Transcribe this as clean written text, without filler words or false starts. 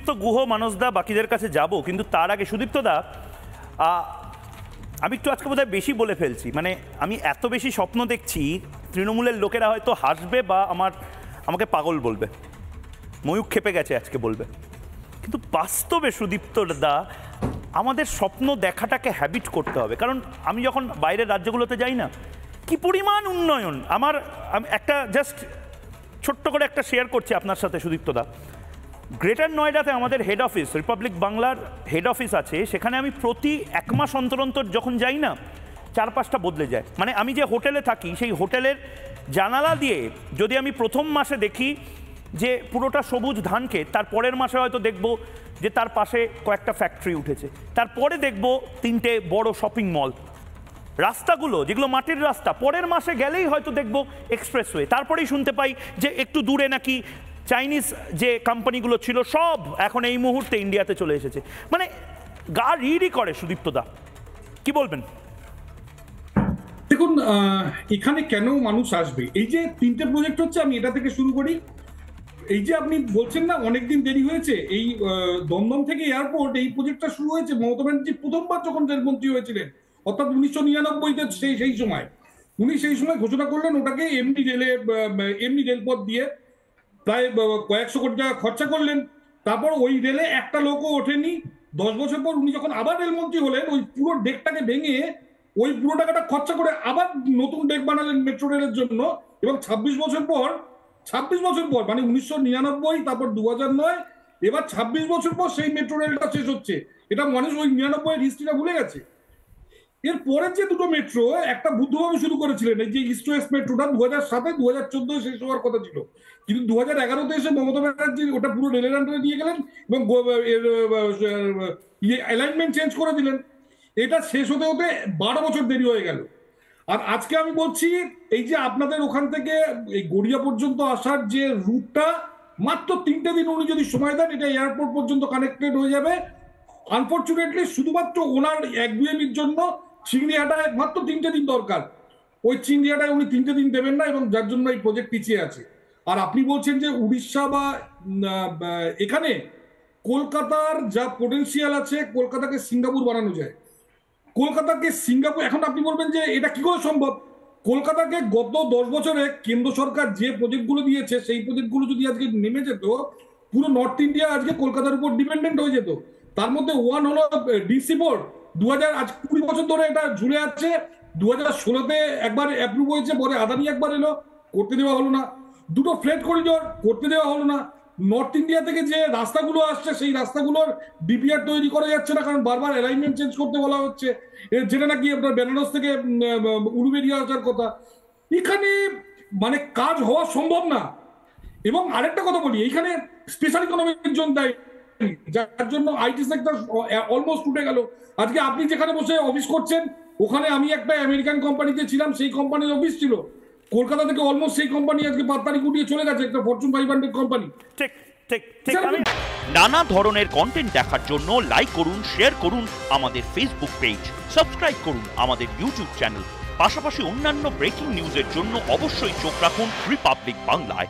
সুদীপ্ত গুহ, মানসদা, বাকিদের কাছে যাব, কিন্তু তার আগে সুদীপ্তদা, আমি একটু আজকে বোধহয় বেশি বলে ফেলছি, মানে আমি এত বেশি স্বপ্ন দেখছি তৃণমূলের লোকেরা হয়তো হাসবে বা আমাকে পাগল বলবে, ময়ূখ খেপে গেছে আজকে বলবে, কিন্তু বাস্তবে সুদীপ্তদা আমাদের স্বপ্ন দেখাটাকে হ্যাবিট করতে হবে। কারণ আমি যখন বাইরের রাজ্যগুলোতে যাই না, কি পরিমাণ উন্নয়ন, আমি একটা জাস্ট ছোট্ট করে একটা শেয়ার করছি আপনার সাথে সুদীপ্তদা। গ্রেটার নয়ডাতে আমাদের হেড অফিস, রিপাবলিক বাংলার হেড অফিস আছে, সেখানে আমি প্রতি 1 মাস অন্তর অন্তর যখন যাই না, 4-5টা বদলে যায়। মানে আমি যে হোটেলে থাকি সেই হোটেলের জানালা দিয়ে যদি আমি প্রথম মাসে দেখি যে পুরোটা সবুজ ধান ক্ষেত, তার পরের মাসে হয়তো দেখব যে তার পাশে কয়েকটা ফ্যাক্টরি উঠেছে, তারপরে দেখব 3টে বড় শপিং মল। রাস্তাগুলো যেগুলো মাটির রাস্তা, পরের মাসে গেলেই হয়তো দেখব এক্সপ্রেসওয়ে, তারপরেই শুনতে পাই যে একটু দূরে নাকি চাইনিজ যে কোম্পানিগুলো ছিল সব এখন এই মুহূর্তে ইন্ডিয়াতে চলে এসেছে। মানে গা রিডি করে সুদীপ্তদা, কি বলবেন? দেখুন, এখানে কেন মানুষ আসবে, এই যে 3টে প্রজেক্ট হচ্ছে, আমি এটা থেকে শুরু করি। এই যে আপনি বলছেন না অনেকদিন দেরি হয়েছে, এই দমদম থেকে এয়ারপোর্ট, এই প্রজেক্টটা শুরু হয়েছে মমতা ব্যানার্জি প্রথমবার যখন রেলমন্ত্রী হয়েছিলেন, অর্থাৎ 1999-তে সেই সময় উনি সেই সময় ঘোষণা করলেন ওটাকে এমনি রেলপথ দিয়ে প্রায় কয়েকশো কোটি টাকা খরচা করলেন। তারপর ওই রেলে একটা লোকও ওঠেনি। 10 বছর পর উনি যখন আবার রেলমন্ত্রী হলেন, ওই পুরো ডেকটাকে ভেঙে ওই পুরো টাকাটা খরচা করে আবার নতুন ডেক বানালেন মেট্রো রেলের জন্য। এবং 26 বছর পর মানে 1999, তারপর 2009, এবার 26 বছর পর সেই মেট্রো রেলটা শেষ হচ্ছে। এটা মানুষ ওই 99-এর হিস্ট্রিটা ভুলে গেছে। এর পরের যে দুটো মেট্রো একটা বুদ্ধবাবু শুরু করেছিলেন, এই যে ইস্ট ওয়েস্ট মেট্রোটা 2007-এ 2014 শেষ হওয়ার কথা ছিল, কিন্তু 2011-তে এসে মমতা ব্যানার্জি ওটা পুরো রেলের আন্ডারে নিয়ে গেলেন এবং অ্যালাইনমেন্ট চেঞ্জ করে দিলেন। এটা শেষ হতে হতে 12 বছর দেরি হয়ে গেল। আর আজকে আমি বলছি, এই যে আপনাদের ওখান থেকে এই গড়িয়া পর্যন্ত আসার যে রুটটা, মাত্র 3টে দিন উনি যদি সময় দেন, এটা এয়ারপোর্ট পর্যন্ত কানেক্টেড হয়ে যাবে। আনফর্চুনেটলি শুধুমাত্র ওনার একগুয়েমির জন্য চিংড়িহাটায় মাত্র 3টে দিন দরকার, ওই চিংড়িহাটায় উনি 3টে দিন দেবেন না, এবং যার জন্য এই প্রজেক্ট পিছিয়ে আছে। আর আপনি বলছেন যে উড়িষ্যা বা এখানে কলকাতার যা পোটেনশিয়াল আছে, কলকাতাকে সিঙ্গাপুর বানানো যায়। কলকাতাকে সিঙ্গাপুর, এখন আপনি বলবেন যে এটা কি করে সম্ভব? কলকাতাকে গত 10 বছরে কেন্দ্র সরকার যে প্রজেক্টগুলো দিয়েছে, সেই প্রজেক্টগুলো যদি আজকে নেমে যেত, পুরো নর্থ ইন্ডিয়া আজকে কলকাতার উপর ডিপেন্ডেন্ট হয়ে যেত। তার মধ্যে ওয়ান হলো ডিসি বোর্ড, 20 বছর ধরে এটা ঝুলে আছে। 2016-তে একবার অ্যাপ্রুভ হয়েছে, পরে আদানি একবার এলো, করতে দেওয়া হলো না। দুটো ফ্রেট করিডোর করতে দেওয়া হলো না। নর্থ ইন্ডিয়া থেকে যে রাস্তাগুলো আসছে, সেই রাস্তাগুলোর ডিপিআর তৈরি করা যাচ্ছে না, কারণ বারবার অ্যালাইনমেন্ট চেঞ্জ করতে বলা হচ্ছে, যেটা নাকি আপনার বেনারস থেকে উলুবেড়িয়া আসার কথা। এখানে মানে কাজ হওয়া সম্ভব না। এবং আরেকটা কথা বলি, এইখানে স্পেশাল ইকোনমিক জোন দেয়, যার জন্য আইটি সেক্টর অলমোস্ট উঠে গেল। আজকে আপনি যেখানে বসে অফিস করছেন, ওখানে আমি একটা আমেরিকান কোম্পানিতে ছিলাম, সেই কোম্পানির অফিস ছিল কলকাতা থেকে, অলমোস্ট সেই কোম্পানি আজকে 5 তারিখ উঠিয়ে চলে গেছে, একটা ফরচুন 500 কোম্পানি। ঠিক ঠিক ঠিক। নানা ধরনের কন্টেন্ট দেখার জন্য লাইক করুন, শেয়ার করুন আমাদের ফেসবুক পেজ, সাবস্ক্রাইব করুন আমাদের ইউটিউব চ্যানেল। পাশাপাশি অন্যান্য ব্রেকিং নিউজের জন্য অবশ্যই চোখ রাখুন রিপাবলিক বাংলায়।